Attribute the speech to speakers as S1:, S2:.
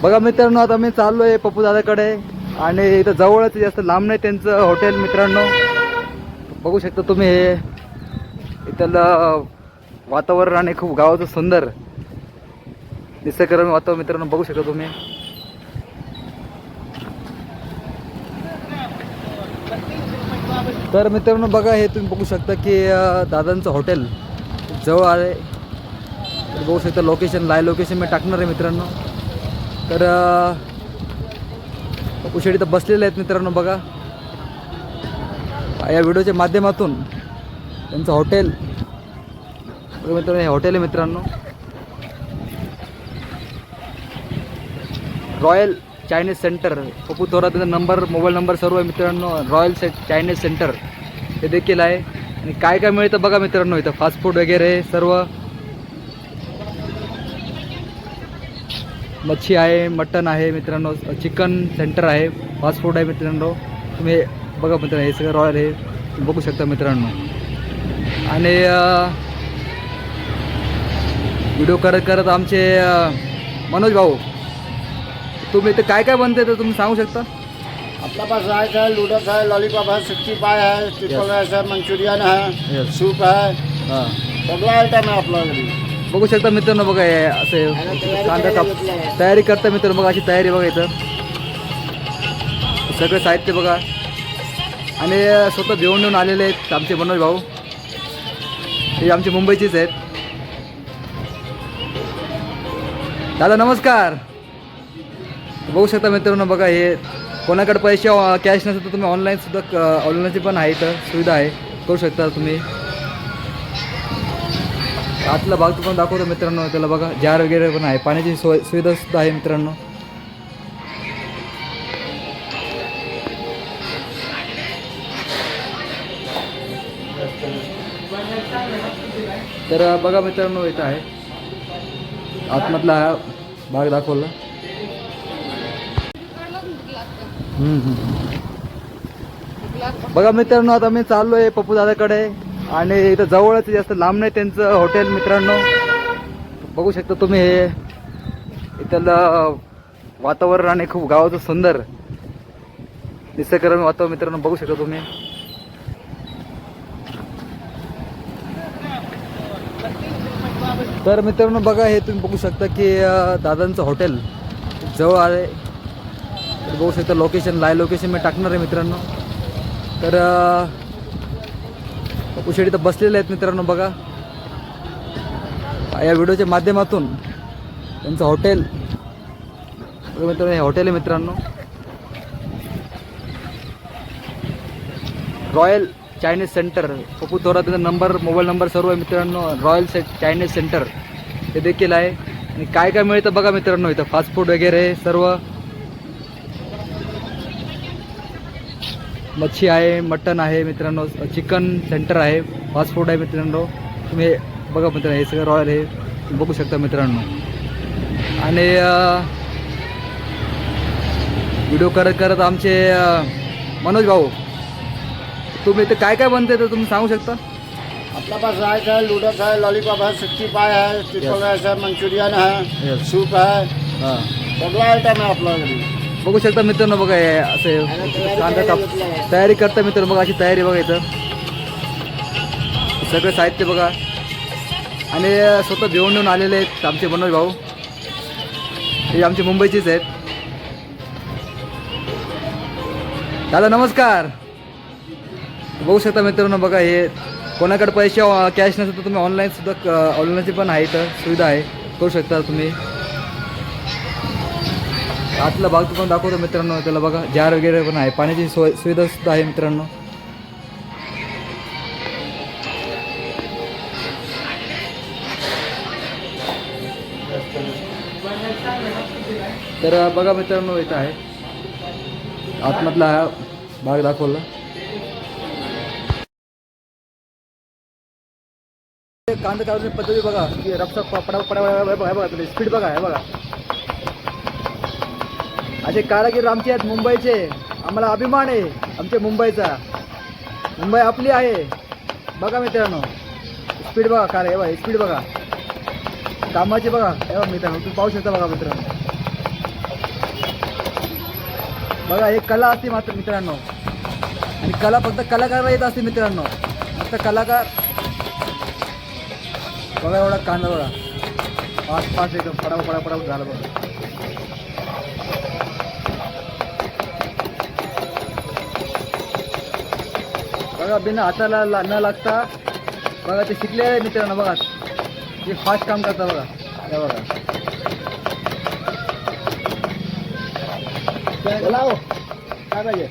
S1: बघा मित्रांनो, आता मी चाललोय पप्पू दादाकडे आणि इथं जवळच, जास्त लांब नाही त्यांचं हॉटेल मित्रांनो. बघू शकता तुम्ही हे इथलं वातावरण आणि खूप गावाचं सुंदर निसर्गरम्य वातावरण मित्रांनो बघू शकता तुम्ही. तर मित्रांनो बघा, हे तुम्ही बघू शकता की दादांचं हॉटेल जवळ आहे. बघू शकता लोकेशन, लाईव्ह लोकेशन मी टाकणार आहे मित्रांनो. तर उशिडी तर बसलेले आहेत मित्रांनो. बघा या व्हिडिओच्या माध्यमातून त्यांचं हॉटेल मित्रांनो, हे हॉटेल आहे मित्रांनो, royal Chinese centre. Pappu Thorat त्याचा नंबर, मोबाईल नंबर सर्व आहे मित्रांनो. रॉयल चायनीज सेंटर हे देखील आहे. आणि काय काय मिळतं बघा मित्रांनो, इथं फास्ट फूड वगैरे सर्व, मच्छी आहे, मटन आहे मित्रांनो, चिकन सेंटर आहे, फास्ट फूड आहे मित्रांनो. तुम्ही बघा मित्रांनो, हे सगळं रॉयल आहे, तुम्ही बघू शकता मित्रांनो. आणि व्हिडिओ करत करत आमचे मनोज भाऊ, तुम्ही इथं काय काय बनते तर तुम्ही सांगू शकता?
S2: अपना पास राइस है, नूडल्स है, लॉलीपॉप है, 65 है, ट्रिपल राइस है, मंचूरियन है, सूप है,
S1: हां
S2: सगळं आयटम आहे आपल्याकडे.
S1: बघू शकता मित्रांनो. बघा हे असे कांदा काप तयारी करता मित्रांनो. बघा अशी तयारी बघा, इथं सगळं साहित्य बघा. आणि स्वतः घेऊन येऊन आलेले आहेत आमचे मनोज भाऊ, हे आमचे मुंबईचेच आहेत. दादा नमस्कार. बघू शकता मित्रांनो. बघा हे कोणाकडे पैसे कॅश नसेल तर तुम्ही ऑनलाईन सुद्धा, ऑनलाईनची पण आहे इथं सुविधा आहे, करू शकता तुम्ही. आतला भाग तुम्हाला दाखवतो मित्रांनो. त्याला बघा जार वगैरे पण आहे, पाण्याची सुविधा सुद्धा आहे मित्रांनो. तर बघा मित्रांनो, इथं आहे आतमधला हा भाग दाखवला. बघा मित्रांनो, आता मी चाललोय पप्पू दादाकडे आणि इथं जवळच, जास्त लांब नाही त्यांचं हॉटेल मित्रांनो. बघू शकता तुम्ही हे इथलं वातावरण आणि खूप गावाचं सुंदर निसर्गरम्य वातावरण मित्रांनो बघू शकता तुम्ही. तर मित्रांनो बघा, हे तुम्ही बघू शकता की दादांचं हॉटेल जवळ आहे. बघू शकता लोकेशन, लाईव्ह लोकेशन मी टाकणार आहे मित्रांनो. तर उशिडी तर बसलेले आहेत मित्रांनो. बघा या व्हिडिओच्या माध्यमातून त्यांचं हॉटेल मित्रांनो, हे हॉटेल आहे मित्रांनो, royal Chinese centre. Pappu Thorat त्याचा नंबर, मोबाईल नंबर सर्व आहे मित्रांनो. रॉयल चायनीज सेंटर हे देखील आहे. आणि काय काय मिळतं बघा मित्रांनो, इथं फास्ट फूड वगैरे सर्व, मच्छी आहे, मटन आहे मित्रांनो, चिकन सेंटर आहे, फास्ट फूड आहे मित्रांनो. तुम्ही बघा मित्रांनो, हे सगळं रॉयल आहे, तुम्ही बघू शकता मित्रांनो. आणि व्हिडिओ करत करत आमचे मनोज भाऊ, तुम्ही इथं काय काय बनते तर तुम्ही सांगू शकता?
S2: अपना पास राइस है, नूडल्स है, लॉलीपॉप है, 65 है, ट्रिपल राइस है, मंचूरियन है, सूप है,
S1: हां
S2: सगळं आयटम आहे आपल्याकडे.
S1: बघू शकता मित्रांनो. बघा हे असे कांदा काप तयारी करता मित्रांनो. बघा अशी तयारी बघा, इथं सगळं साहित्य बघा. आणि स्वतः घेऊन येऊन आलेले आहेत आमचे मनोज भाऊ, हे आमचे मुंबईचेच आहेत. दादा नमस्कार. बघू शकता मित्रांनो. बघा हे कोणाकडे पैसे कॅश नसेल तर तुम्ही ऑनलाईन सुद्धा, ऑनलाईनची पण आहे इथं सुविधा आहे, करू शकता तुम्ही. आतला भाग तुम्हाला दाखवतो मित्रांनो. त्याला बघा जार वगैरे पण आहे, पाण्याची सुविधा सुद्धा आहे मित्रांनो. तर बघा मित्रांनो, इथं आहे आतमधला हा भाग दाखवला. कांदा काढण्याची पद्धती बघा, की रक्षा बघा, स्पीड बघा, हे बघा असे कारागीर आमचे आहेत मुंबईचे. आम्हाला अभिमान आहे आमच्या मुंबईचा. मुंबई आपली आहे. बघा मित्रांनो, स्पीड बघा कार, हे बघा स्पीड बघा. कामाची बघा हे बघा मित्रांनो, तुम्ही पाहू शकता बघा मित्रांनो. बघा एक कला असते मात्र मित्रांनो, आणि कला फक्त कलाकाराला येत असते मित्रांनो. फक्त कलाकार बघा एवढा कांदा बघा, फास्ट एकदम फडाफट झालं बघा. बघा बिना हाताला न लागता बघा ते शिकले आहे मित्रांनो. बघा ते फास्ट काम करता बघा. हे बघा
S2: बोला हो, काय पाहिजे